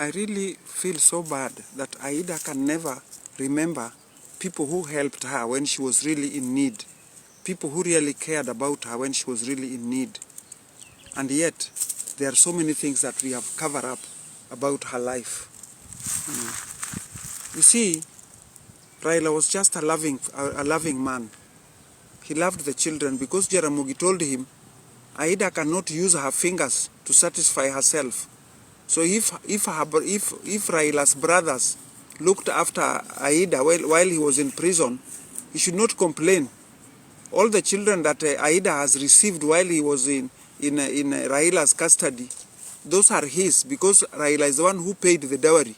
I really feel so bad that Aida can never remember people who helped her when she was really in need. People who really cared about her when she was really in need. And yet, there are so many things that we have covered up about her life. You see, Raila was just a loving man. He loved the children because Jaramogi told him Aida cannot use her fingers to satisfy herself. So if Raila's brothers looked after Aida while he was in prison, he should not complain. All the children that Aida has received while he was in Raila's custody, those are his, because Raila is the one who paid the dowry.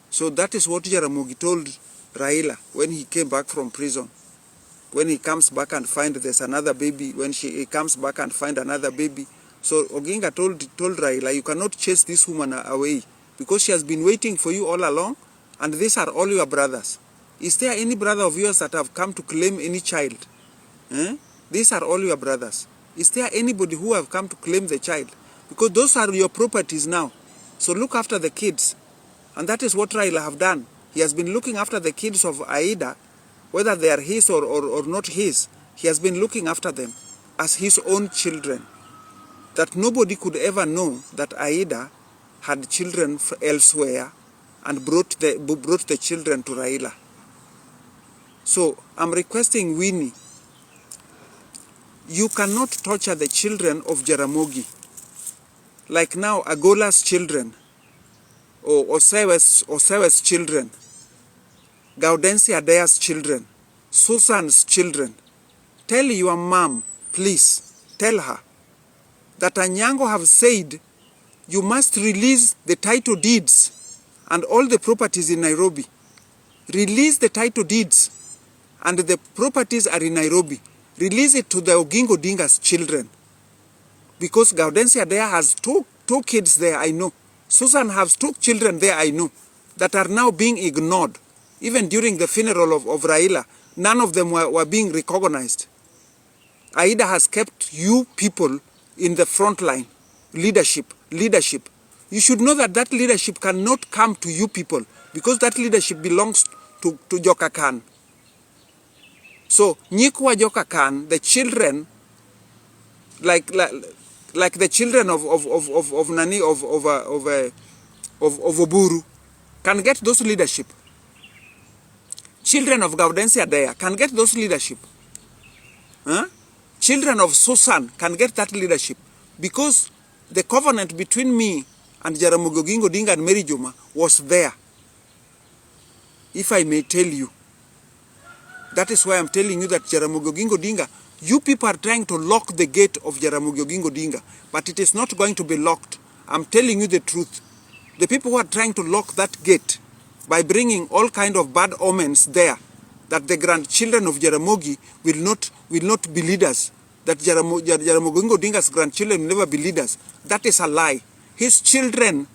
So that is what Jaramogi told Raila when he came back from prison. When he comes back and find there's another baby, when he comes back and find another baby. So Odinga told Raila, you cannot chase this woman away because she has been waiting for you all along, and these are all your brothers. Is there any brother of yours that have come to claim any child? These are all your brothers. Is there anybody who have come to claim the child? Because those are your properties now. So look after the kids. And that is what Raila have done. He has been looking after the kids of Aida, whether they are his or not his. He has been looking after them as his own children. That nobody could ever know that Aida had children elsewhere and brought the children to Raila. So I'm requesting Winnie, you cannot torture the children of Jaramogi. Like now, Agola's children, or Osewe's children, Gaudensia Dea's children, Susan's children. Tell your mom, please, tell her, that Anyango have said you must release the title deeds and all the properties in Nairobi. Release the title deeds and the properties are in Nairobi. Release it to the Oginga Odinga's children. Because Gaudensia there has two kids there, I know. Susan has 2 children there, I know, that are now being ignored. Even during the funeral of Raila, none of them were being recognized. Aida has kept you people in the front line. Leadership. You should know that that leadership cannot come to you people because that leadership belongs to Joka Khan. So, Nyikwa Joka Khan, the children, like the children of Oburu, can get those leadership. Children of Gaudensia there can get those leadership. Children of Susan can get that leadership because the covenant between me and Jaramogi Oginga Odinga and Mary Juma was there. If I may tell you, that is why I'm telling you that Jaramogi Oginga Odinga, you people are trying to lock the gate of Jaramogi Oginga Odinga, but it is not going to be locked. I'm telling you the truth. The people who are trying to lock that gate by bringing all kind of bad omens there, that the grandchildren of Jaramogi will not be leaders, that Jaramogi Oginga Odinga's grandchildren will never be leaders. That is a lie. His children,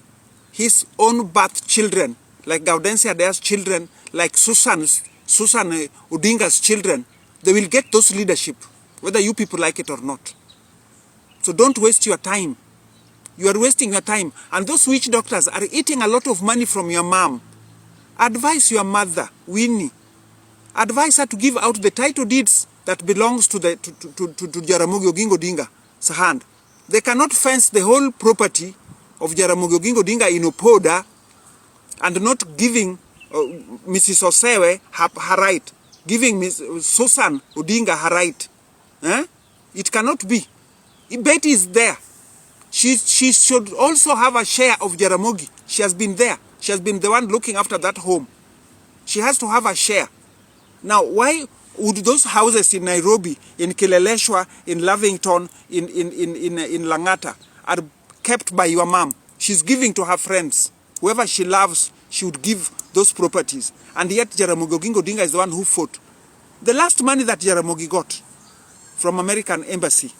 his own birth children, like Gaudensia Dea's children, like Susan Odinga's children, they will get those leadership, whether you people like it or not. So don't waste your time. You are wasting your time. And those witch doctors are eating a lot of money from your mom. Advise your mother, Winnie. Advise her to give out the title deeds that belongs to Jaramogi Oginga Odinga's hand. They cannot fence the whole property of Jaramogi Oginga Odinga in Opoda and not giving Mrs. Osewe her right, giving Susan Odinga her right. It cannot be. Betty is there. She should also have a share of Jaramogi. She has been there. She has been the one looking after that home. She has to have a share. Now, why would those houses in Nairobi, in Kileleshwa, in Lavington, in Langata, are kept by your mom? She's giving to her friends. Whoever she loves, she would give those properties. And yet Jaramogi Oginga Odinga is the one who fought. The last money that Jaramogi got from American Embassy,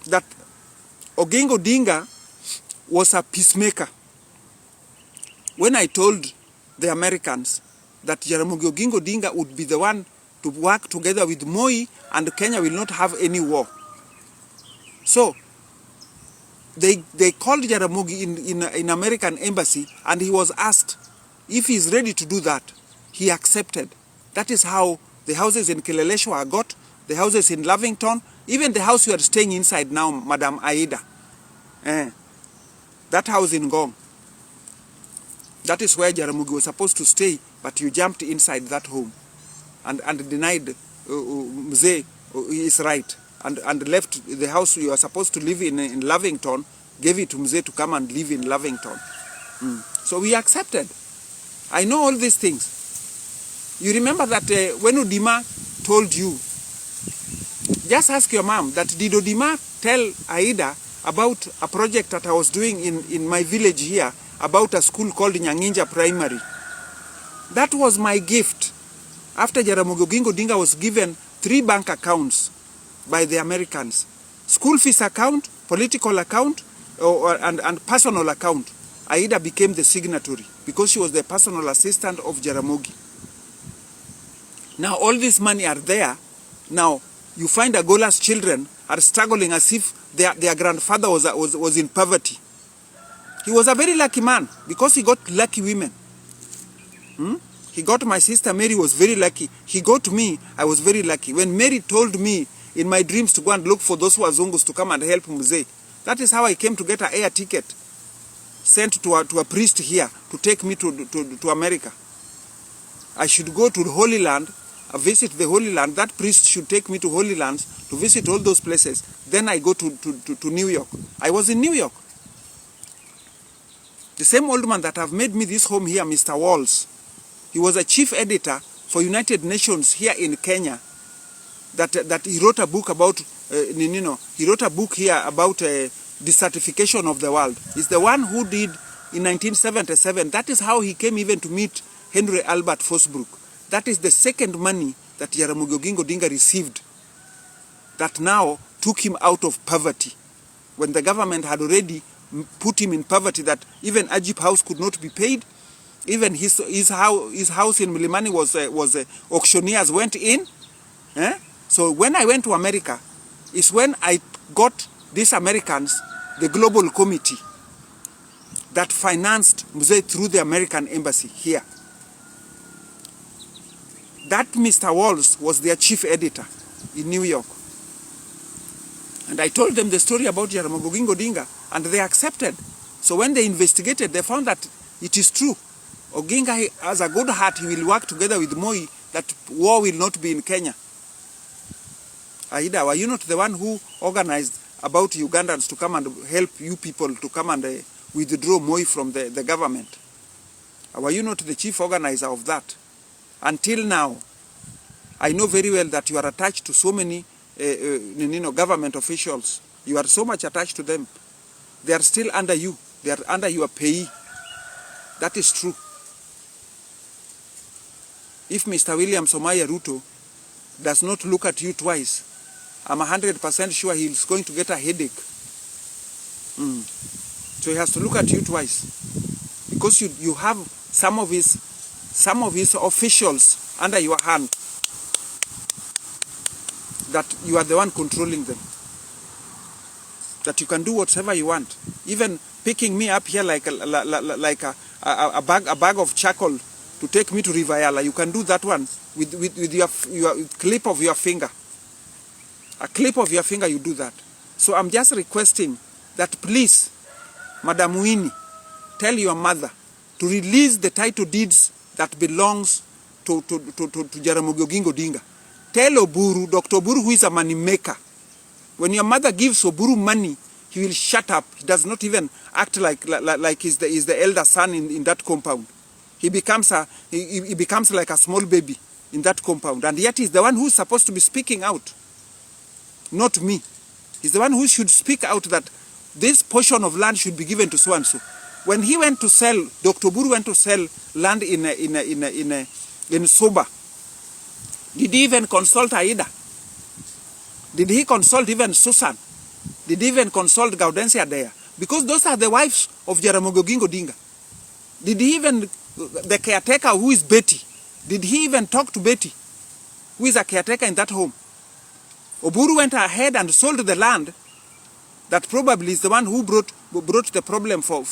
that Oginga Odinga was a peacemaker. When I told the Americans that Jaramogi Oginga Odinga would be the one to work together with Moi and Kenya will not have any war. So, they called Jaramogi in American embassy, and he was asked if he's ready to do that. He accepted. That is how the houses in Kileleshwa got, the houses in Lavington, even the house you are staying inside now, Madam Aida. That house in Ngong. That is where Jaramogi was supposed to stay, but you jumped inside that home and denied Mzee his right, and left the house you are supposed to live in Lavington, gave it to Mzee to come and live in Lavington. So we accepted. I know all these things. You remember that when Odima told you, just ask your mom, that did Odima tell Aida about a project that I was doing in my village here, about a school called Nyanginja Primary? That was my gift. After Jaramogi Oginga Odinga was given 3 bank accounts by the Americans: school fees account, political account, and personal account. Aida became the signatory because she was the personal assistant of Jaramogi. Now all this money are there. Now you find Agola's children are struggling as if their grandfather was in poverty. He was a very lucky man because he got lucky women. He got my sister Mary, was very lucky. He got me, I was very lucky. When Mary told me in my dreams to go and look for those Wazungus to come and help Mzee, that is how I came to get an air ticket sent to a priest here to take me to America. I should go to the Holy Land, visit the Holy Land. That priest should take me to Holy Lands to visit all those places. Then I go to New York. I was in New York. The same old man that have made me this home here, Mr. Walls, he was a chief editor for United Nations here in Kenya. That he wrote a book about, he wrote a book here about desertification of the world. He's the one who did in 1977. That is how he came even to meet Henry Albert Fosbrook. That is the second money that Jaramogi Oginga Odinga received that now took him out of poverty. When the government had already put him in poverty, that even Ajip House could not be paid. Even his house in Milimani was auctioneers went in. So when I went to America, is when I got these Americans, the global committee that financed Mzee through the American embassy here. That Mr. Walls was their chief editor in New York. And I told them the story about Jaramogi Oginga Odinga, and they accepted. So when they investigated, they found that it is true. Oginga has a good heart. He will work together with Moi, that war will not be in Kenya. Aida, were you not the one who organized about Ugandans to come and help you people to come and withdraw Moi from the government? Were you not the chief organizer of that? Until now, I know very well that you are attached to so many government officials. You are so much attached to them. They are still under you. They are under your pay. That is true. If Mr. William Somaya Ruto does not look at you twice, I'm 100% sure he's going to get a headache. So he has to look at you twice. Because you have some of his officials under your hand, that you are the one controlling them. That you can do whatever you want. Even picking me up here like a bag of charcoal to take me to Rivayala, you can do that one with your clip of your finger. A clip of your finger, you do that. So I'm just requesting that please, Madam Winnie, tell your mother to release the title deeds that belongs to Jaramogi Oginga Odinga. Tell Oburu, Dr. Oburu, who is a money maker, when your mother gives Oburu money, he will shut up. He does not even act like he's the elder son in that compound. He becomes like a small baby in that compound. And yet he's the one who's supposed to be speaking out. Not me. He's the one who should speak out that this portion of land should be given to so and so. When he went to sell, Dr. Oburu went to sell land in Soba, did he even consult Aida? Did he consult even Susan? Did he even consult Gaudensia there? Because those are the wives of Jaramogi Oginga Odinga. Did he even, the caretaker who is Betty, did he even talk to Betty, who is a caretaker in that home? Oburu went ahead and sold the land that probably is the one who brought the problem for